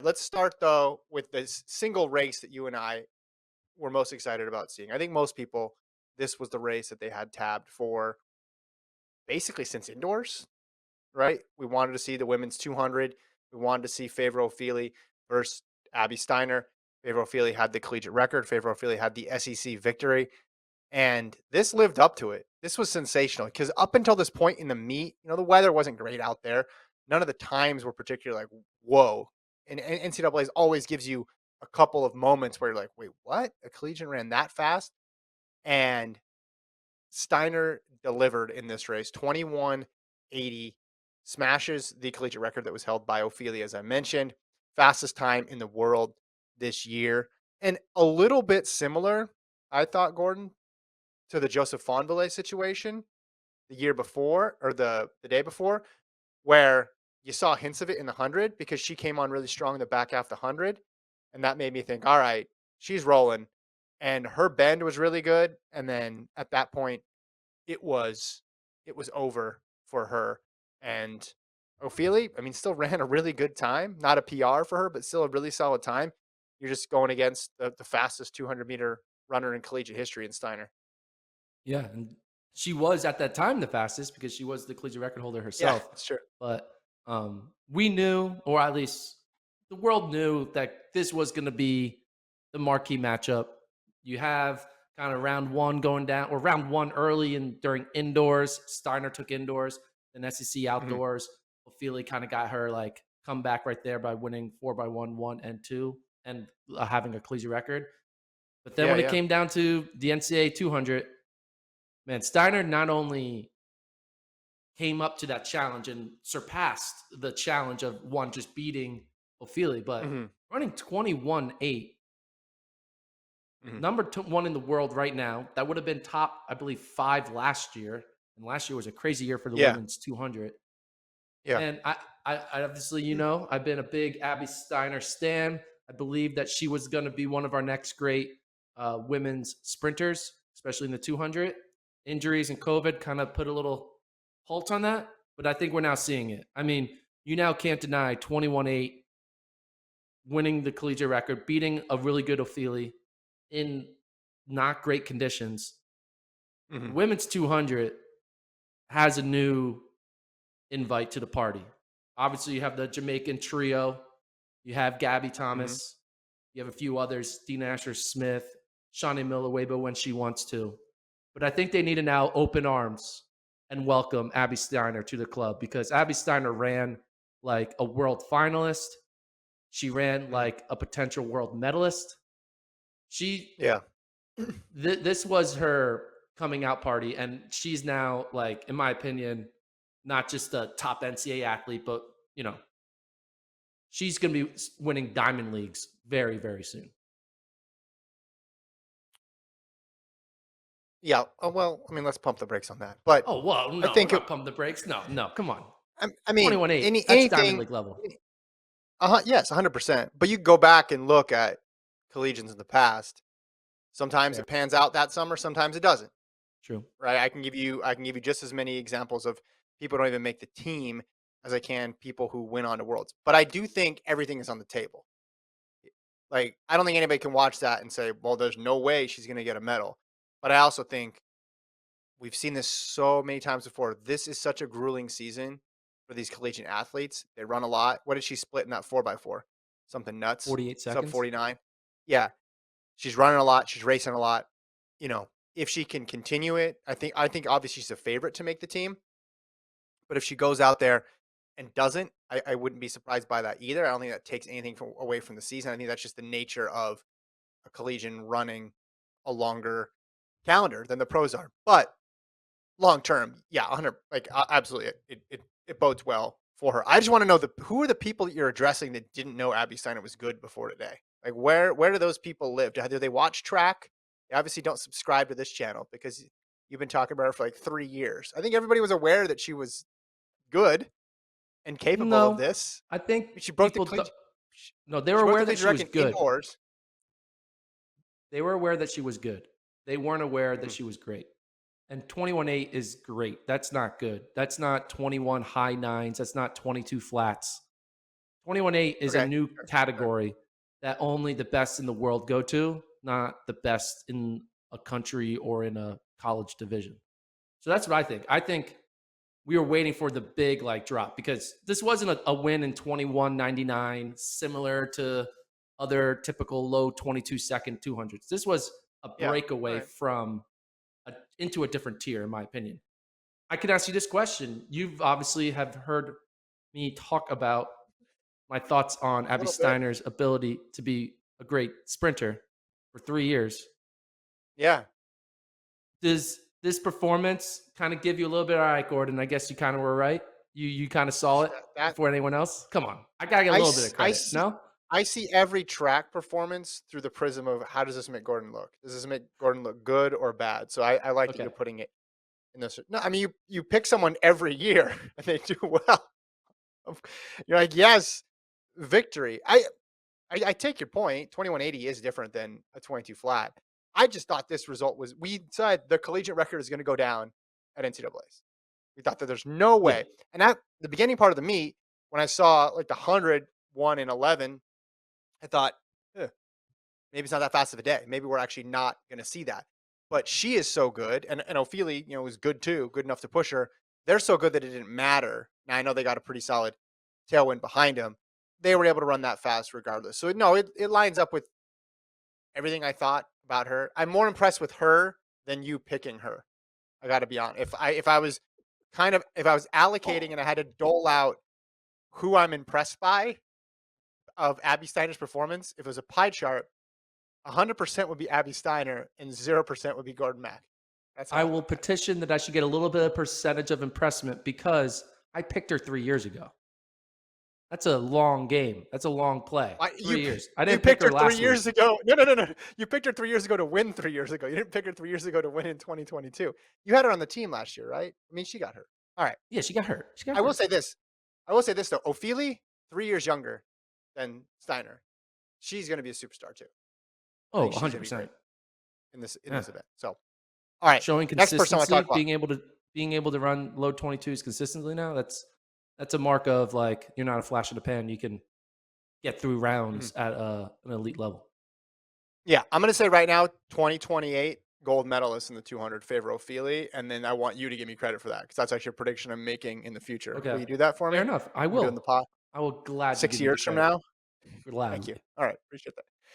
Let's start though with this single race that you and I were most excited about seeing. I think most people, this was the race that they had tabbed for basically since indoors, right? We wanted to see the women's 200. We wanted to see Favor Ophelia versus Abby Steiner. Favor Ophelia had the collegiate record. Favor Ophelia had the SEC victory. And this lived up to it. This was sensational because up until this point in the meet, the weather wasn't great out there. None of the times were particularly like, whoa. And NCAA always gives you a couple of moments where you're like, wait, what? A collegiate ran that fast? And Steiner delivered in this race 21:80, smashes the collegiate record that was held by Ophelia, as I mentioned, fastest time in the world this year. And a little bit similar, I thought, Gordon, to the Joseph Fonville situation the year before or the day before, where you saw hints of it in the 100 because she came on really strong in the back half of the 100. And that made me think, all right, she's rolling. And her bend was really good. And then at that point, it was it was over for her. And Ophelia, I mean, still ran a really good time. Not a PR for her, but still a really solid time. You're just going against the fastest 200-meter runner in collegiate history in Steiner. Yeah, and she was at that time the fastest because she was the collegiate record holder Yeah, herself. that's true. But we knew, or at least the world knew, that this was going to be the marquee matchup. You have kind of round one going down, or round one early and during indoors. Steiner took indoors, then SEC Mhm. outdoors. Ophelia kind of got her like comeback right there by winning 4x1, 1 and 2, and having a collegiate record. But then Yeah, when it yeah. came down to the NCAA 200, man, Steiner not only came up to that challenge and surpassed the challenge of one just beating Ophelia, but Mhm, running 21.8, mhm. number one in the world right now. That would have been top, I believe, five last year. And last year was a crazy year for the Yeah, women's 200. yeah. And I obviously, I've been a big Abby Steiner stan. I believe that she was going to be one of our next great women's sprinters, especially in the 200. Injuries and COVID kind of put a little halt on that, but I think we're now seeing it. I mean, you now can't deny 21.8, winning the collegiate record, beating a really good Ophelia in not great conditions. The Mhm, women's 200 has a new invite to the party. Obviously, you have the Jamaican trio. You have Gabby mhm. Thomas. You have a few others, Dean Asher Smith, Shawnee Miller when she wants to. But I think they need to now open arms and welcome Abby Steiner to the club, because Abby Steiner ran like a world finalist. She ran Mhm. like a potential world medalist. She Yeah. this was her coming out party, and she's now, like, in my opinion, not just a top NCAA athlete, but you know she's going to be winning diamond leagues very, very soon. Yeah, well, I mean, let's pump the brakes on that, but Oh, well, I no, we're think it not pumping the brakes. No, no, come on. I mean, 21.8, that's diamond anything league level. yes, 100%, but you go back and look at collegians in the past. Sometimes Fair. it pans out that summer, sometimes it doesn't, True. right? I can give you just as many examples of people who don't even make the team as I can people who win on to worlds, but I do think everything is on the table. Like, I don't think anybody can watch that and say, "Well, there's no way she's gonna get a medal." But I also think we've seen this so many times before. This is such a grueling season for these collegiate athletes. They run a lot. What did she split in that 4x4? Something nuts. 48 Sub seconds. 49. Yeah. She's running a lot. She's racing a lot. If she can continue it, I think obviously she's a favorite to make the team. But if she goes out there and doesn't, I wouldn't be surprised by that either. I don't think that takes anything away from the season. I think that's just the nature of a collegian running a longer calendar than the pros are. But long term, yeah, 100, like, absolutely, it bodes well for her. I just want to know who are the people that you're addressing that didn't know Abby Steiner was good before today? Like, where do those people live? Do they watch track? They obviously don't subscribe to this channel because you've been talking about her for like 3 years. I think everybody was aware that she was good and capable of No, this. I think She broke the people. collegiate. No, they were She broke the aware that collegiate she was record good. indoors. They were aware that she was good. They weren't aware that Mhm. she was great. And 21.8 is great. That's not good. That's not 21 high nines. That's not 22 flats. 21.8 is a Okay. new Sure. Sure. category that only the best in the world go to, not the best in a country or in a college division. So that's what I think. I think we were waiting for the big like drop because this wasn't a win in 21.99 similar to other typical low 22-second 200s. This was a Yeah. All breakaway right. from into a different tier, in my opinion. I can ask you this question. You've obviously have heard me talk about my thoughts on A Abby little bit. Steiner's ability to be a great sprinter for 3 years. Yeah. Does this performance kind of give you a little bit? All right, Gordon. I guess you kind of were right. You kind of saw it That before anyone else. Come on, I gotta get a little bit of I credit. see. No, I see every track performance through the prism of how does this make Gordon look? Does this make Gordon look good or bad? So I like that you're okay, putting it in this. No, I mean you pick someone every year and they do well. Of- You're like, yes, victory. I take your point. 2180 is different than a 22 flat. I just thought this result was we said the collegiate record is going to go down at NCAA's. We thought that there's no yeah, way. And at the beginning part of the meet, when I saw like the 100, 1 and 11, I thought, "Huh, maybe it's not that fast of a day. Maybe we're actually not going to see that. But she is so good, and Ophelia, was good too, good enough to push her. They're so good that it didn't matter. Now I know they got a pretty solid tailwind behind them. They were able to run that fast regardless. So no, it lines up with everything I thought about her. I'm more impressed with her than you picking her. I got to be honest. If I was if I was allocating and I had to dole out who I'm impressed by of Abby Steiner's performance, if it was a pie chart, 100% would be Abby Steiner and 0% would be Gordon Mack. That's how I I will look at it. petition that I should get a little bit of percentage of impressment because I picked her 3 years ago. That's a long game. That's a long play. Why 3 years. I you didn't pick picked her her 3 last week. years ago. No, no, no, no. You picked her 3 years ago to win 3 years ago. You didn't pick her 3 years ago to win in 2022. You had her on the team last year, right? I mean, she got hurt. All right. Yeah, she got hurt. She got I will hurt. say this. I will say this though. Ophelia, 3 years younger than Steiner. She's going to be a superstar too. I Oh, think she's going to be 100%. great in Yeah. this event. So, all right. Showing Next person I want to consistency, talk about. being able to run low 22s consistently now, that's a mark of like you're not a flash in the pan. You can get through Mhm. rounds at an elite level. Yeah, I'm going to say right now 2028 gold medalist in the 200 favor Ophelia, and then I want you to give me credit for that because that's actually a prediction I'm making in the future. Will Okay. you do that for Fair me? enough. I We're doing the will. pot I will gladly 6 give you the years from credit. now. Thank you. Gladly. All right, appreciate that.